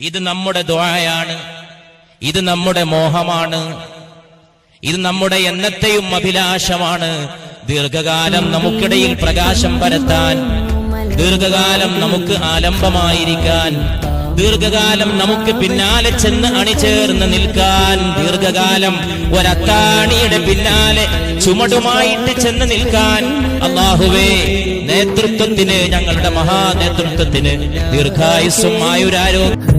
ഇത് നമ്മുടെ ദുആയാണ്, ഇത് നമ്മുടെ മോഹമാണ്, ഇത് നമ്മുടെ എന്നത്തെയും അഭിലാഷമാണ്. ദീർഘകാലം നമുക്കിടയിൽ പ്രകാശം പരത്താൻ, ദീർഘകാലം നമുക്ക് ആലംബമായിരിക്കാൻ, ദീർഘകാലം നമുക്ക് പിന്നാലെ ചെന്ന് അണിചേർന്ന് നിൽക്കാൻ, ദീർഘകാലം ഒരത്താണിയുടെ പിന്നാലെ ചുമടുമായിട്ട് ചെന്ന് നിൽക്കാൻ അല്ലാഹുവേ നേതൃത്വത്തിന്, ഞങ്ങളുടെ മഹാനേതൃത്വത്തിന് ദീർഘായുസ്സും ആയുരാരോഗ്യം